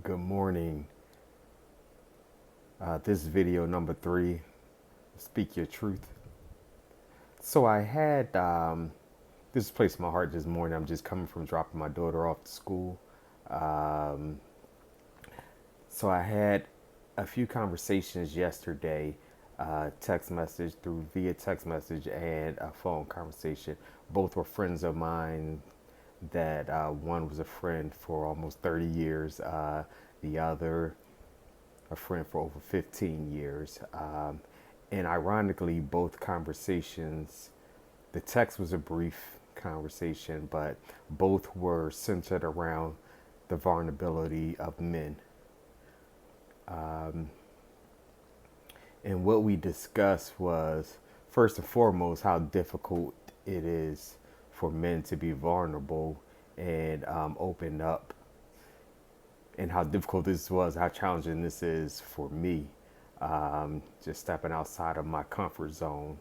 Good morning. This is video number 3. Speak your truth. So I had this place in my heart this morning. I'm just coming from dropping my daughter off to school. Um, so I had a few conversations yesterday, text message through via text message and a phone conversation. Both were friends of mine. That one was a friend for almost 30 years. The other a friend for over 15 years. And ironically, both conversations, the text was a brief conversation, but both were centered around the vulnerability of men. And what we discussed was, first and foremost, how difficult it is for men to be vulnerable and open up, and how difficult this was, how challenging this is for me, just stepping outside of my comfort zone.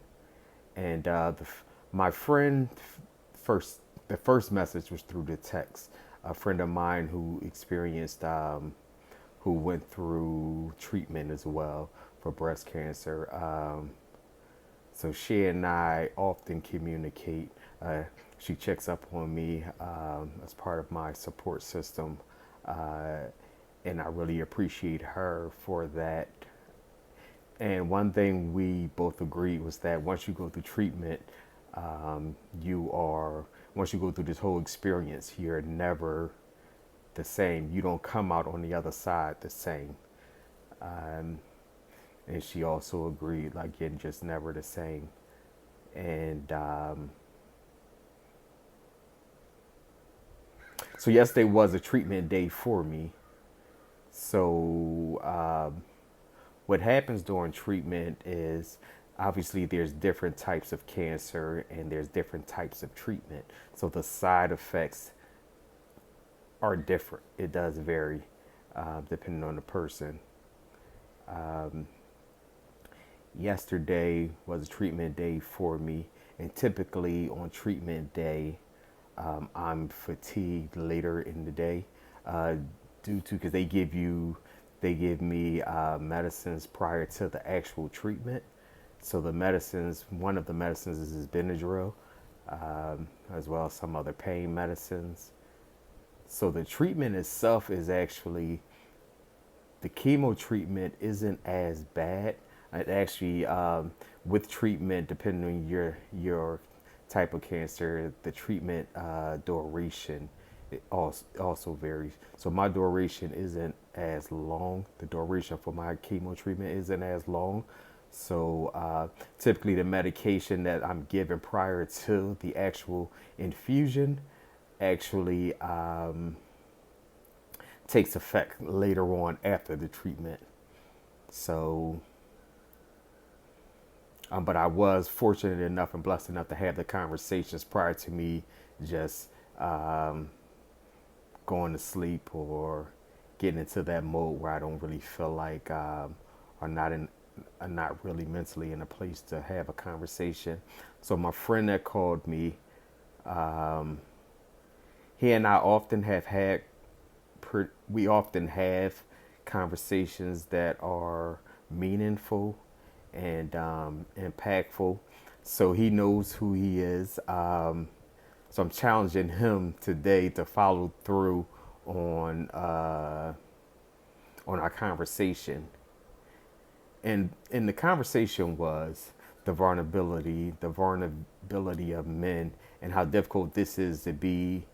And my friend first, the first message was through the text. A friend of mine who experienced, who went through treatment as well for breast cancer. So she and I often communicate. She checks up on me as part of my support system. Uh, and I really appreciate her for that. And one thing we both agreed was that once you go through treatment, you are, once you go through this whole experience, you're never the same. You don't come out on the other side the same. Um, and she also agreed, like, you're just never the same. And so yesterday was a treatment day for me. So what happens during treatment is, obviously there's different types of cancer and there's different types of treatment. So the side effects are different. It does vary depending on the person. Um, Yesterday was a treatment day for me, and typically on treatment day, I'm fatigued later in the day, uh, due to, because they give me medicines prior to the actual treatment. So the medicines, one of the medicines is Benadryl, as well as some other pain medicines. So the treatment itself is actually, the chemo treatment isn't as bad. It actually, with treatment, depending on your type of cancer, the treatment duration it also varies. So my duration isn't as long. The duration for my chemo treatment isn't as long. So typically, the medication that I'm given prior to the actual infusion actually takes effect later on after the treatment. So, but I was fortunate enough and blessed enough to have the conversations prior to me just um, going to sleep or getting into that mode where I don't really feel like, or not in, not really mentally in a place to have a conversation. So my friend that called me, um, he and I often have had, we often have conversations that are meaningful and impactful. So he knows who he is. So I'm challenging him today to follow through on on our conversation. And the conversation was the vulnerability of men, and how difficult this is to be.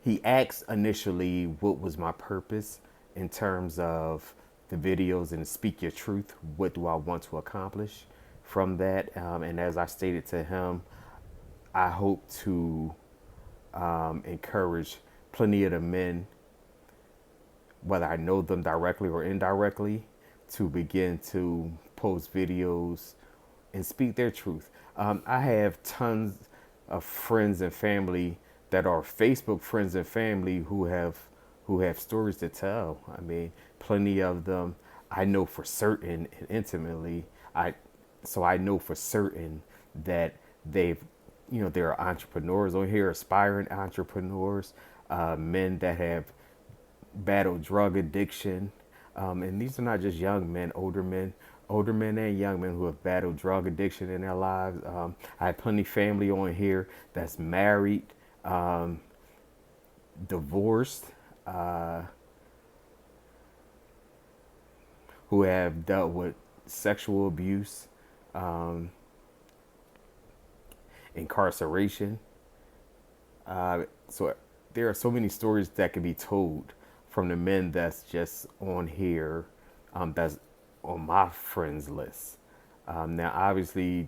He asked initially what was my purpose in terms of the videos and speak your truth. What do I want to accomplish from that? And as I stated to him, I hope to encourage plenty of the men, whether I know them directly or indirectly, to begin to post videos and speak their truth. I have tons of friends and family that are Facebook friends and family who have stories to tell. I mean, plenty of them I know for certain and intimately. I know for certain that they've, there are entrepreneurs on here, aspiring entrepreneurs, men that have battle drug addiction. And these are not just young men, older men and young men who have battled drug addiction in their lives. I have plenty of family on here that's married, divorced, uh, who have dealt with sexual abuse, incarceration. So there are so many stories that can be told from the men that's just on here, that's on my friends list. Now, obviously,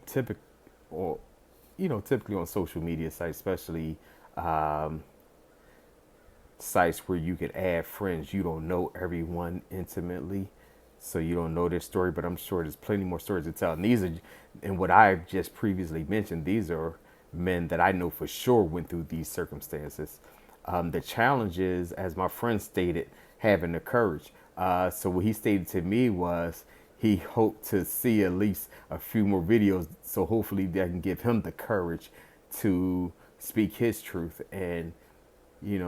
or typically on social media sites, especially sites where you can add friends, you don't know everyone intimately, so you don't know their story. But I'm sure there's plenty more stories to tell. And and what I've just previously mentioned, these are men that I know for sure went through these circumstances. The challenge is, as my friend stated, having the courage. So what he stated to me was he hoped to see at least a few more videos, so hopefully that can give him the courage to speak his truth and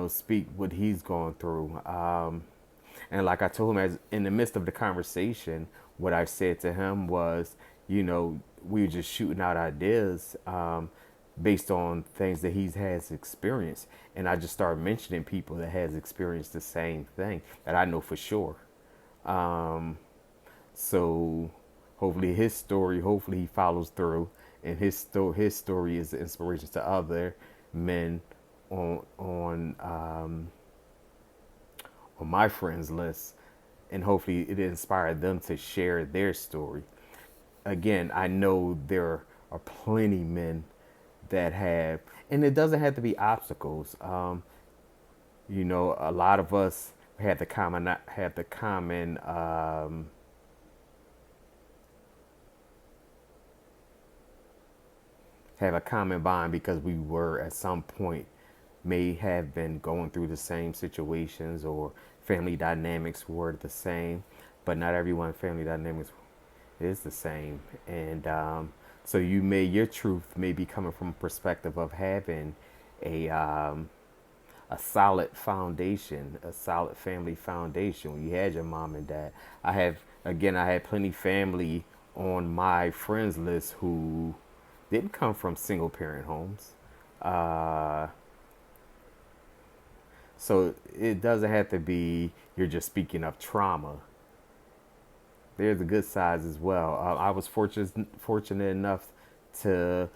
speak what he's going through. And like I told him, as in the midst of the conversation, what I said to him was, we were just shooting out ideas based on things that he has experienced, and I just started mentioning people that has experienced the same thing that I know for sure. So hopefully hopefully he follows through, and his story is an inspiration to other men on my friends list, and hopefully it inspired them to share their story. Again, I know there are plenty men that have, and it doesn't have to be obstacles. A lot of us have a common bond because we were at some point may have been going through the same situations, or family dynamics were the same, but not everyone family dynamics is the same. And so your truth may be coming from a perspective of having a solid foundation, a solid family foundation. When you had your mom and dad, I had plenty family on my friends list who didn't come from single parent homes. Uh, so it doesn't have to be you're just speaking of trauma. There's a good sides as well. I was fortunate enough to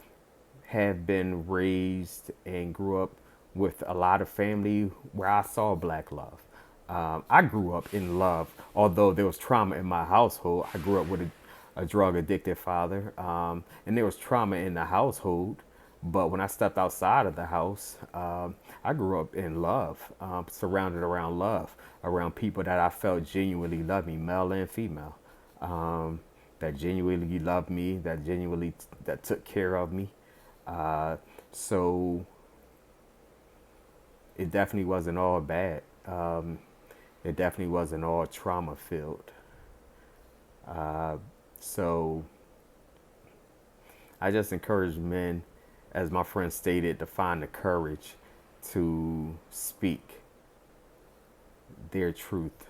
have been raised and grew up with a lot of family where I saw black love. I grew up in love, although there was trauma in my household. I grew up with a drug addicted father, and there was trauma in the household. But when I stepped outside of the house, I grew up in love, surrounded around love, around people that I felt genuinely loved me, male and female, that genuinely loved me, that took care of me. Uh, so it definitely wasn't all bad. It definitely wasn't all trauma filled. So I just encourage men, as my friend stated, to find the courage to speak their truth,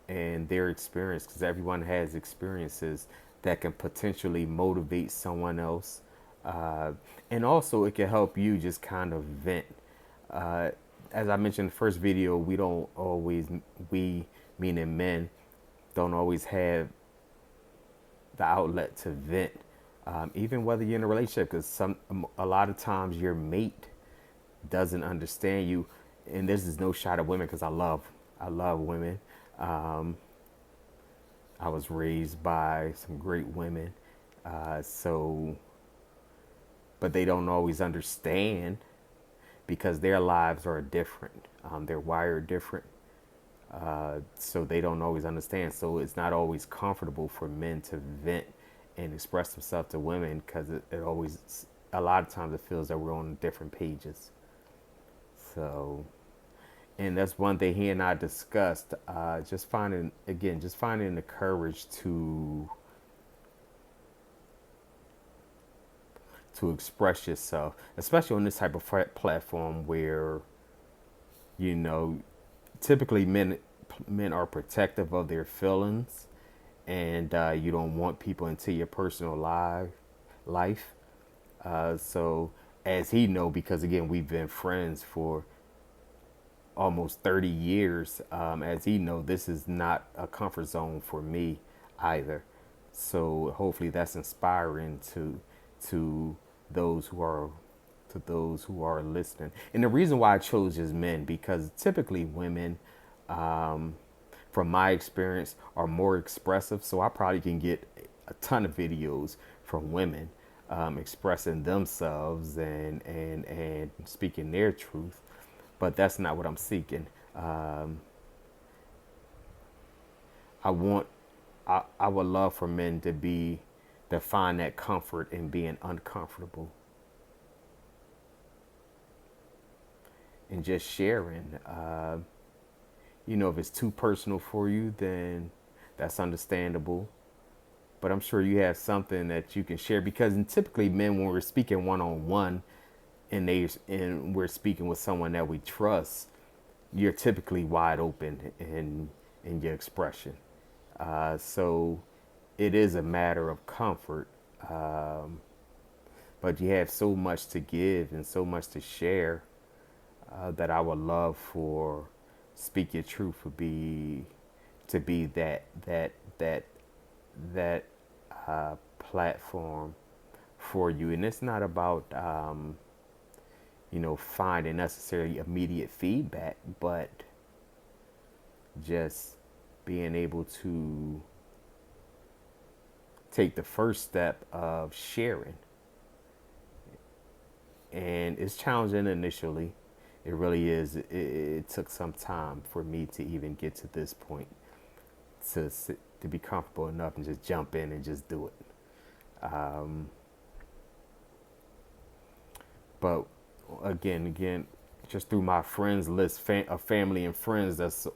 and their experience, because everyone has experiences that can potentially motivate someone else. And also, it can help you just kind of vent. Uh, as I mentioned in the first video, we, meaning men, don't always have the outlet to vent, even whether you're in a relationship, because a lot of times your mate doesn't understand you. And this is no shot at women, because I love women. Um, I was raised by some great women, so but they don't always understand because their lives are different. They're wired different. So they don't always understand. So it's not always comfortable for men to vent and express themselves to women, because a lot of times it feels that we're on different pages. So, and that's one thing he and I discussed. Just finding the courage to express yourself, especially on this type of platform where you know typically men are protective of their feelings, and you don't want people into your personal life. So as he know, because again we've been friends for almost 30 years, as he know, this is not a comfort zone for me either. So hopefully that's inspiring to those who are those who are listening. And the reason why I chose just men, because typically women, from my experience, are more expressive. So I probably can get a ton of videos from women expressing themselves and speaking their truth. But that's not what I'm seeking. I want, I would love for men to find that comfort in being uncomfortable and just sharing. If it's too personal for you, then that's understandable. But I'm sure you have something that you can share, because typically men, when we're speaking one on one, and we're speaking with someone that we trust, you're typically wide open in your expression. So it is a matter of comfort, but you have so much to give and so much to share, that I would love for Speak Your Truth to be that platform for you. And it's not about finding necessarily immediate feedback, but just being able to take the first step of sharing. And it's challenging initially. It really is. It took some time for me to even get to this point, to be comfortable enough and just jump in and just do it. But again, just through my friends list of family and friends, that's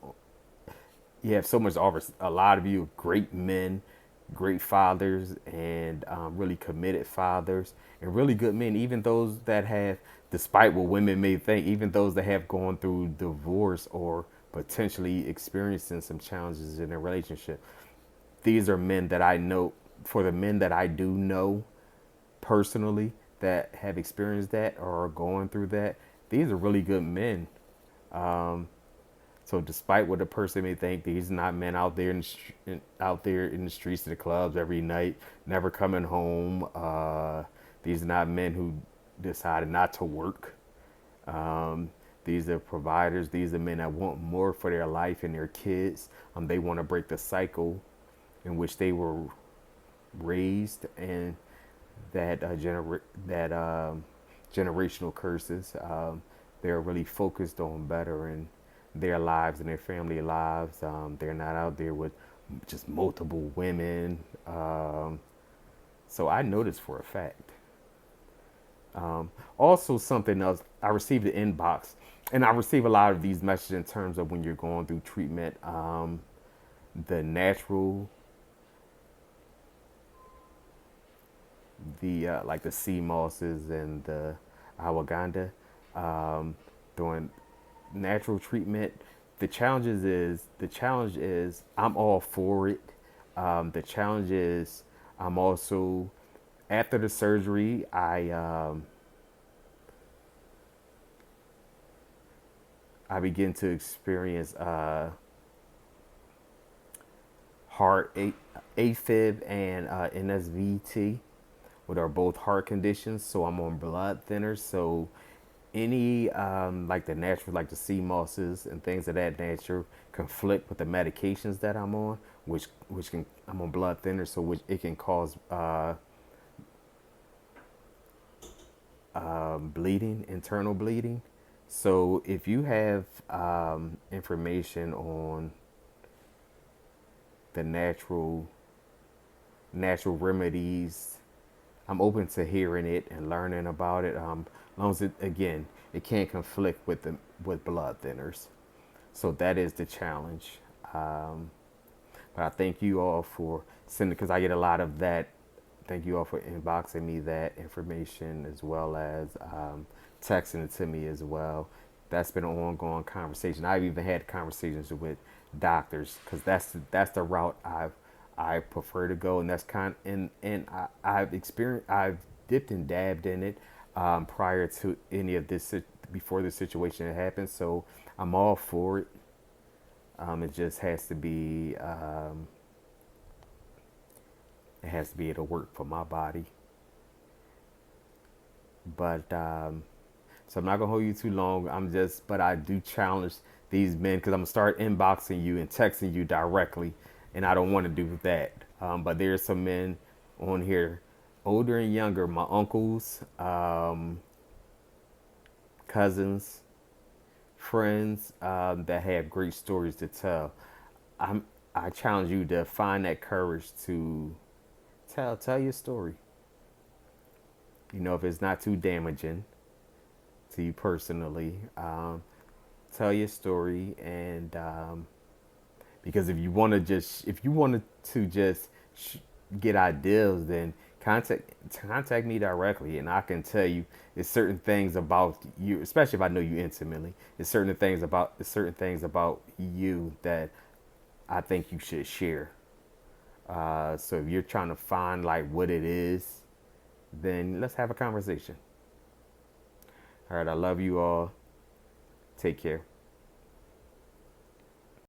you have so much to offer. A lot of you great men, great fathers, and really committed fathers, and really good men. Even those that have, despite what women may think, even those that have gone through divorce or potentially experiencing some challenges in their relationship. These are men that I know. For the men that I do know personally that have experienced that or are going through that, these are really good men. So despite what a person may think, these are not men out there out there in the streets of the clubs every night, never coming home. These are not men who decided not to work. These are providers. These are men that want more for their life and their kids. They want to break the cycle in which they were raised, and that generational curses. They're really focused on bettering their lives and their family lives. They're not out there with just multiple women. So I know this for a fact. Also, something else, I received an inbox, and I receive a lot of these messages in terms of when you're going through treatment. The natural, like the sea mosses and the ashwagandha, doing natural treatment. The challenge is I'm all for it. The challenge is I'm also, after the surgery, I begin to experience heart AFib and NSVT, which are both heart conditions. So I'm on blood thinners. So any like the natural, like the sea mosses and things of that nature, conflict with the medications that I'm on, which can, I'm on blood thinners, so which it can cause bleeding, internal bleeding. So if you have information on the natural remedies, I'm open to hearing it and learning about it. As long as it can't conflict with blood thinners. So that is the challenge. But I thank you all for sending, because I get a lot of that. Thank you all for inboxing me that information, as well as texting it to me as well. That's been an ongoing conversation. I've even had conversations with doctors because that's the route I prefer to go, and that's I've experienced, I've dipped and dabbed in it prior to any of this, before the situation had happened. So I'm all for it. It just has to be it has to be able to work for my body. But so I'm not gonna hold you too long. But I do challenge these men because I'm gonna start inboxing you and texting you directly, and I don't want to do that. But there's some men on here, older and younger, my uncles, cousins, friends, that have great stories to tell. I'm I challenge you to find that courage to tell your story. You know, if it's not too damaging to you personally, tell your story. And because if you wanted to just get ideas, then contact me directly, and I can tell you there's certain things about you, especially if I know you intimately. There's certain things about you that I think you should share. So if you're trying to find like what it is, then let's have a conversation. All right, I love you all. Take care.